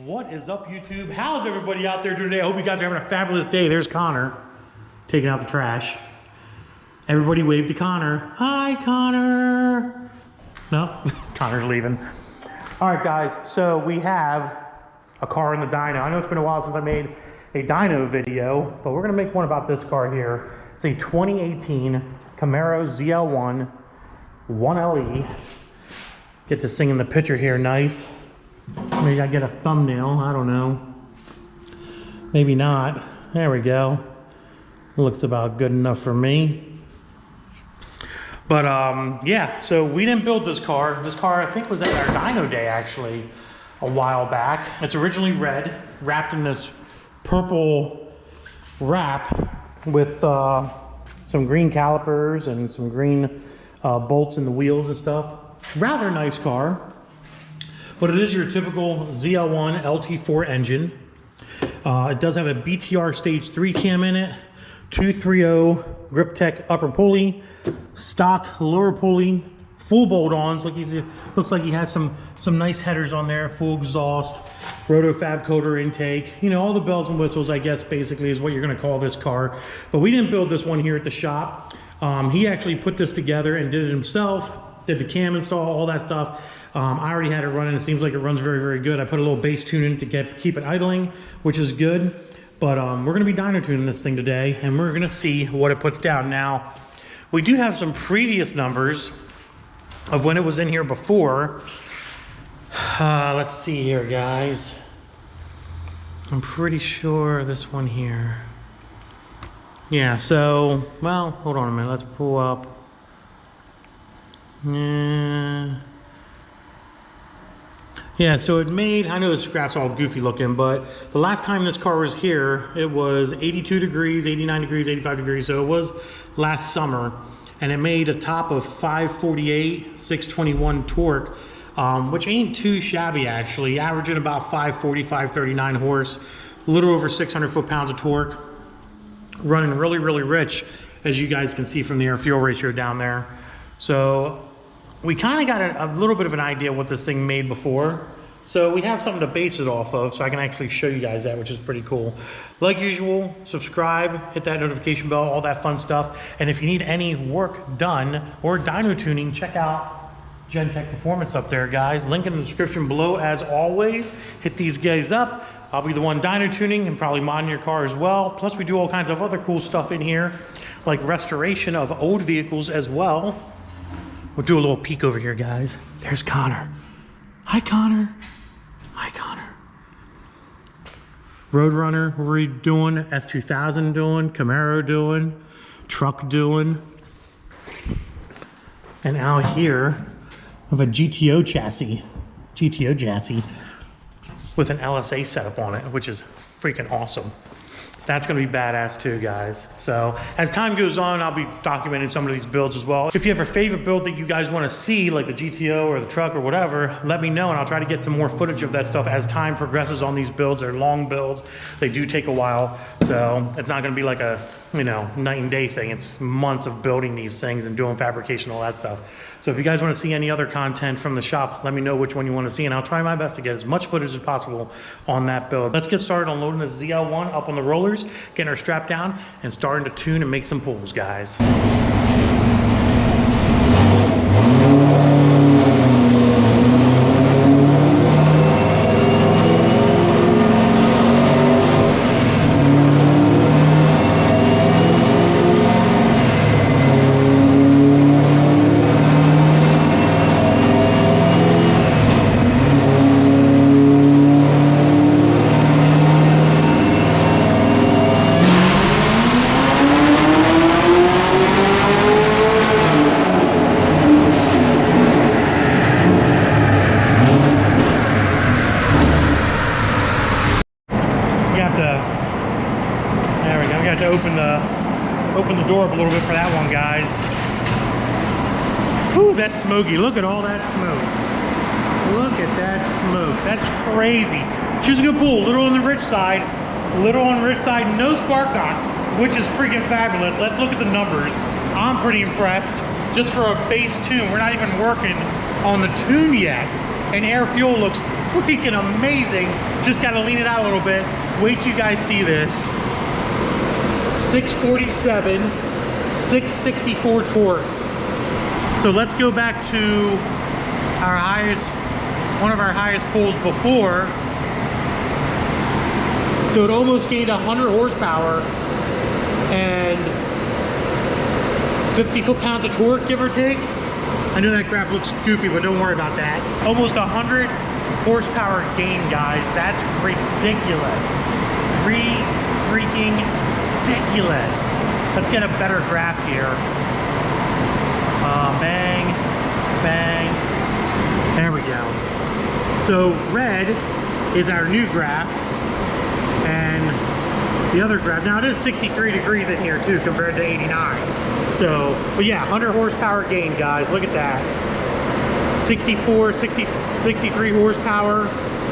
What is up, YouTube? How's everybody out there today? I hope you guys are having a fabulous day. There's Connor taking out the trash. Everybody wave to Connor. Hi, Connor. No, Connor's leaving. All right, guys, so we have a car in the dyno. I know it's been a while since I made a dyno video, but we're gonna make one about this car here. It's a 2018 Camaro ZL1 1LE. Get this thing in the picture here, nice. Maybe I get a thumbnail, I don't know. Maybe not. There we go. Looks about good enough for me. But yeah, so we didn't build this car. This car, I think, was at our dyno day actually a while back. It's originally red, wrapped in this purple wrap with some green calipers and some green bolts in the wheels and stuff. Rather nice car. But it is your typical ZL1 LT4 engine. It does have a BTR Stage 3 cam in it, 230 Grip Tech upper pulley, stock lower pulley, full bolt-ons. Looks like he has some nice headers on there, full exhaust, roto-fab coater intake. You know, all the bells and whistles, I guess, basically is what you're gonna call this car. But we didn't build this one here at the shop. He actually put this together and did it himself, did the cam install, all that stuff. I already had it running. It seems like it runs very, very good. I put a little bass tune in to keep it idling, which is good. But we're gonna be dyno tuning this thing today, and we're gonna see what it puts down. Now, we do have some previous numbers of when it was in here before. Let's see here, guys. I'm pretty sure this one here. Yeah, so, well, hold on a minute. Let's pull up. Yeah, so it made, I know this graph's all goofy looking, but the last time this car was here, it was 82 degrees, 89 degrees, 85 degrees, so it was last summer. And it made a top of 548, 621 torque, which ain't too shabby actually, averaging about 540, 539 horse, a little over 600 foot-pounds of torque, running really, really rich, as you guys can see from the air-fuel ratio down there. So we kind of got a little bit of an idea what this thing made before. So we have something to base it off of, so I can actually show you guys that, which is pretty cool. Like usual, subscribe, hit that notification bell, all that fun stuff. And if you need any work done or dyno tuning, check out Gentek Performance up there, guys. Link in the description below as always. Hit these guys up. I'll be the one dyno tuning and probably modding your car as well. Plus we do all kinds of other cool stuff in here, like restoration of old vehicles as well. We'll do a little peek over here, guys. There's Connor. Hi, Connor. Hi, Connor. Roadrunner, what are we doing? S2000 doing, Camaro doing, truck doing. And out here, we have a GTO chassis with an LSA setup on it, which is freaking awesome. That's gonna be badass too, guys. So as time goes on, I'll be documenting some of these builds as well. If you have a favorite build that you guys wanna see, like the GTO or the truck or whatever, let me know and I'll try to get some more footage of that stuff as time progresses on these builds. They're long builds. They do take a while. So it's not gonna be like a, you know, night and day thing. It's months of building these things and doing fabrication, all that stuff. So if you guys wanna see any other content from the shop, let me know which one you wanna see and I'll try my best to get as much footage as possible on that build. Let's get started on loading the ZL1 up on the rollers, getting her strapped down and starting to tune and make some pulls, guys. Open the door up a little bit for that one, guys. Whew, that's smoky. Look at all that smoke. Look at that smoke. That's crazy. She's a good pull. A little on the rich side. A little on the rich side. No spark knock, which is freaking fabulous. Let's look at the numbers. I'm pretty impressed. Just for a base tune. We're not even working on the tune yet. And air fuel looks freaking amazing. Just got to lean it out a little bit. Wait till you guys see this. 647, 664 torque. So let's go back to our highest, one of our highest pulls before. So it almost gained 100 horsepower and 50 foot-pounds of torque, give or take. I know that graph looks goofy, but don't worry about that. Almost 100 horsepower gain, guys. That's ridiculous. Freaking ridiculous. Let's get a better graph here. Bang, bang. There we go. So red is our new graph, and the other graph, now it is 63 degrees in here too compared to 89. So, but yeah, 100 horsepower gain, guys. Look at that. 64, 63 horsepower,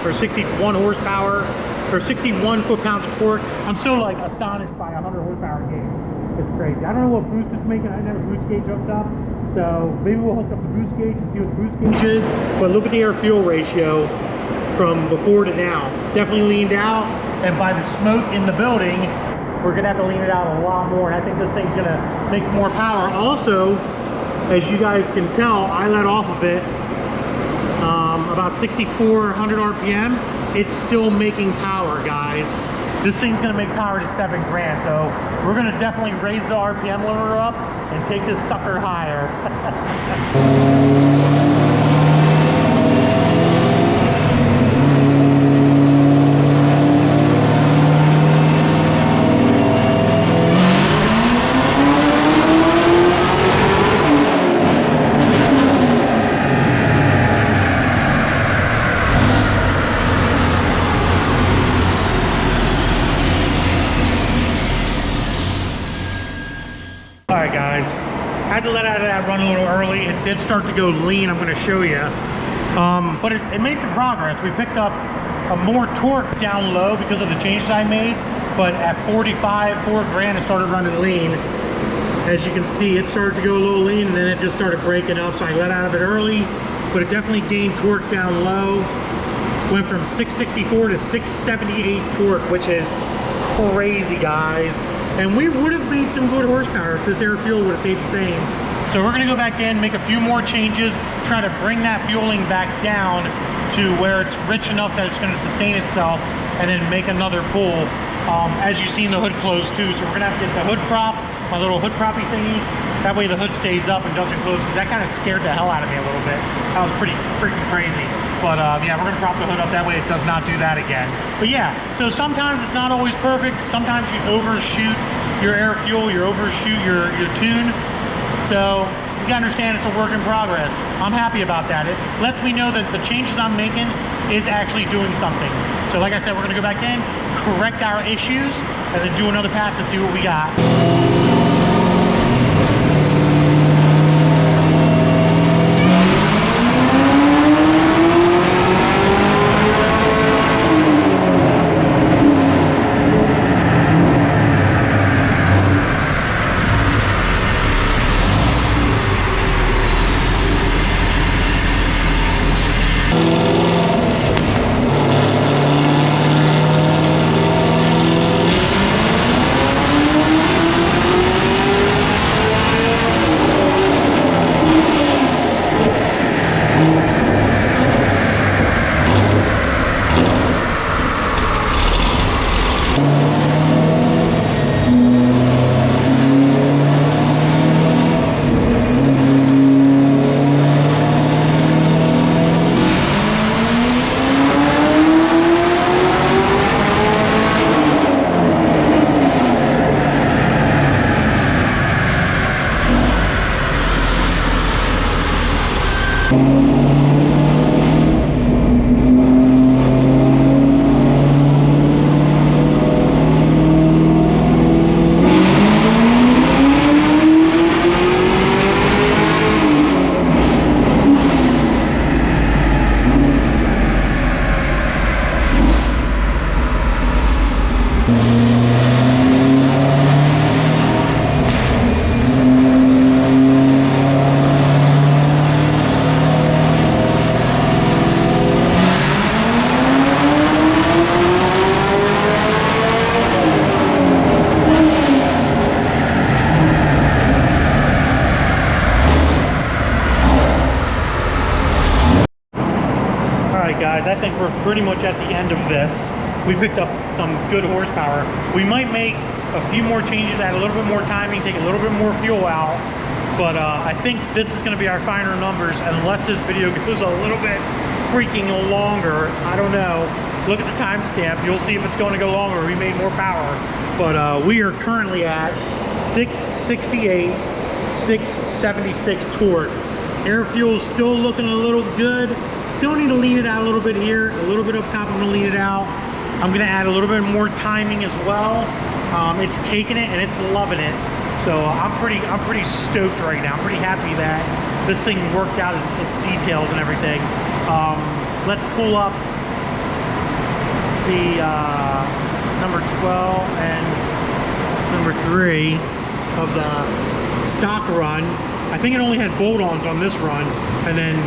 or 61 horsepower, or 61 foot-pounds of torque. I'm so like astonished by 100 horsepower gain. It's crazy. I don't know what boost it's making. I never boost gauge hooked up. So maybe we'll hook up the boost gauge and see what the boost gauge is. But look at the air-fuel ratio from before to now. Definitely leaned out, and by the smoke in the building, we're gonna have to lean it out a lot more, and I think this thing's gonna make some more power. Also, as you guys can tell, I let off of it about 6,400 RPM. It's still making power, guys. This thing's gonna make power to 7 grand, so we're gonna definitely raise the RPM limiter up and take this sucker higher. Alright guys, I had to let out of that run a little early. It did start to go lean, I'm going to show you. But it made some progress. We picked up more torque down low because of the changes I made. But at 45, 4 grand, it started running lean. As you can see, it started to go a little lean, and then it just started breaking up. So I let out of it early, but it definitely gained torque down low. Went from 664 to 678 torque, which is crazy, guys. And we would have made some good horsepower if this air fuel would have stayed the same. So we're gonna go back in, make a few more changes, try to bring that fueling back down to where it's rich enough that it's gonna sustain itself, and then make another pull. As you've seen, the hood closed too, so we're gonna have to get the hood prop, my little hood proppy thingy. That way the hood stays up and doesn't close, because that kind of scared the hell out of me a little bit. That was pretty freaking crazy. But yeah, we're gonna prop the hood up, that way it does not do that again. But yeah, so sometimes it's not always perfect. Sometimes you overshoot your air fuel, you overshoot your tune. So you gotta understand it's a work in progress. I'm happy about that. It lets me know that the changes I'm making is actually doing something. So like I said, we're gonna go back in, correct our issues, and then do another pass to see what we got. guys, I think we're pretty much at the end of this. We picked up some good horsepower. We might make a few more changes, add a little bit more timing, take a little bit more fuel out. But I think this is gonna be our final numbers unless this video goes a little bit freaking longer. I don't know. Look at the timestamp. You'll see if it's going to go longer. We made more power. But we are currently at 668, 676 torque. Air fuel is still looking a little good. Still need to lean it out a little bit here. A little bit up top, I'm gonna lean it out. I'm gonna add a little bit more timing as well. It's taking it and it's loving it. So I'm pretty stoked right now. I'm pretty happy that this thing worked out its details and everything. Let's pull up the number 12 and number 3 of the stock run. I think it only had bolt-ons on this run, and then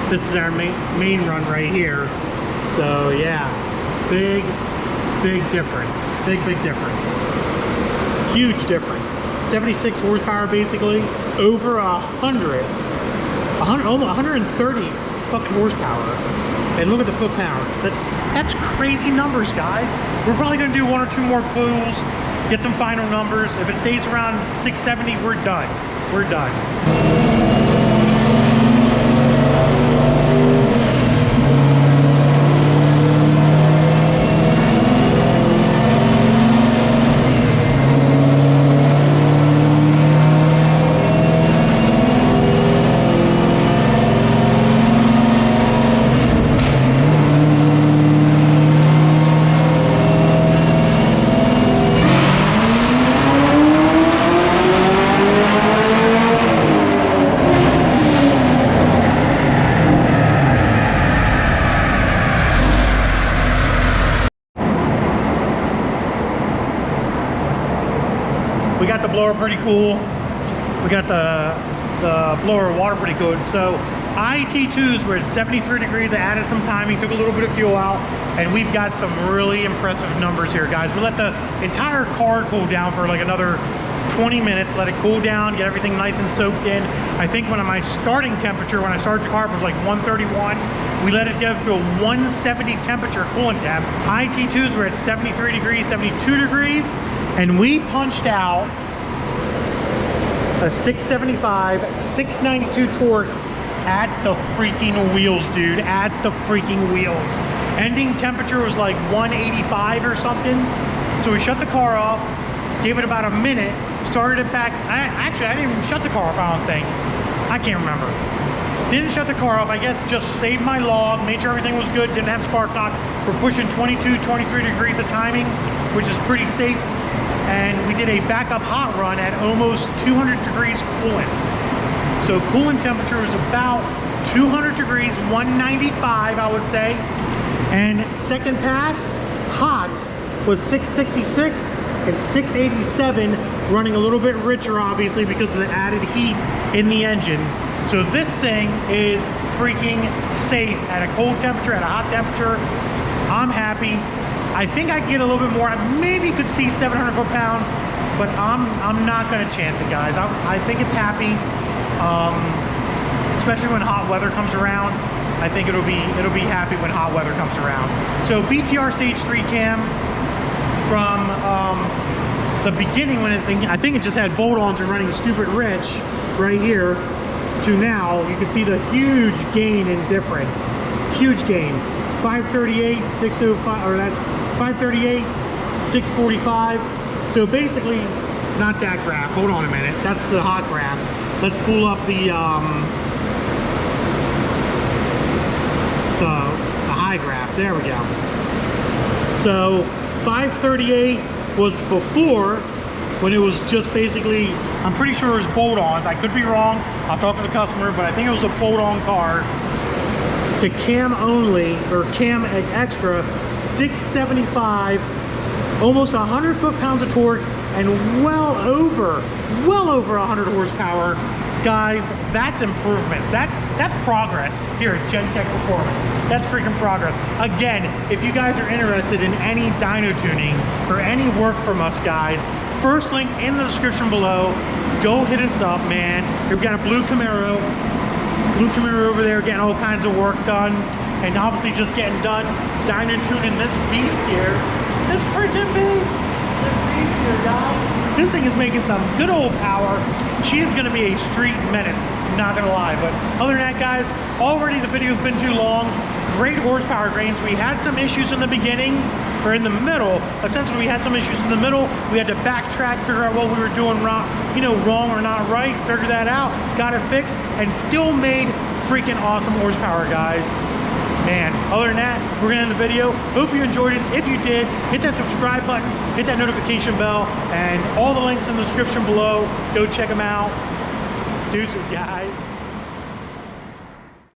this is our main run right here. So yeah, big difference. Big difference. Huge difference. 76 horsepower basically, over 130 fucking horsepower. And look at the foot-pounds. That's crazy numbers, guys. We're probably gonna do 1 or 2 more pulls, get some final numbers. If it stays around 670, we're done. We're done. Blower pretty cool. We got the blower water pretty good. So IT2s were at 73 degrees. I added some timing, took a little bit of fuel out, and we've got some really impressive numbers here, guys. We let the entire car cool down for like another 20 minutes, let it cool down, get everything nice and soaked in. I think when my starting temperature, when I started the car, was like 131. We let it get up to a 170 temperature coolant temp. IT2s were at 73 degrees, 72 degrees, and we punched out a 675, 692 torque at the freaking wheels, dude, at the freaking wheels. Ending temperature was like 185 or something. So we shut the car off, gave it about a minute, started it back. Actually, I didn't even shut the car off, I don't think. I can't remember. Didn't shut the car off, I guess just saved my log, made sure everything was good, didn't have spark knock. We're pushing 22, 23 degrees of timing, which is pretty safe. And we did a backup hot run at almost 200 degrees coolant. So coolant temperature was about 200 degrees, 195 I would say. And second pass, hot, was 666 and 687, running a little bit richer obviously because of the added heat in the engine. So this thing is freaking safe at a cold temperature, at a hot temperature. I'm happy. I think I get a little bit more. I maybe could see 700 foot-pounds, but I'm not going to chance it, guys. I think it's happy, especially when hot weather comes around. I think it'll be happy when hot weather comes around. So BTR Stage 3 cam from the beginning when I think it just had bolt-ons and running stupid rich right here to now. You can see the huge gain in difference. Huge gain. 538, 605, or that's 538, 645. So basically, not that graph. Hold on a minute. That's the hot graph. Let's pull up the high graph. There we go. So 538 was before, when it was just basically, I'm pretty sure it was bolt-ons. I could be wrong. I'll talk to the customer, but I think it was a bolt-on car. To cam only, or cam extra, 675, almost 100 foot-pounds of torque, and well over 100 horsepower. Guys, that's improvements. That's progress here at Gentek Performance. That's freaking progress. Again, if you guys are interested in any dyno tuning or any work from us, guys, first link in the description below. Go hit us up, man. We've got a blue Camaro over there getting all kinds of work done. and obviously just getting done Dyno tuning this beast here. This freaking beast! This beast here, guys. This thing is making some good old power. She is gonna be a street menace, not gonna lie. But other than that, guys, already the video's been too long. Great horsepower range. We had some issues in the beginning, or in the middle. Essentially, we had some issues in the middle. We had to backtrack, figure out what we were doing wrong, wrong or not right, figure that out, got it fixed, and still made freaking awesome horsepower, guys. Man, other than that, we're gonna end the video. Hope you enjoyed it. If you did, hit that subscribe button, hit that notification bell, and all the links in the description below. Go check them out. Deuces, guys.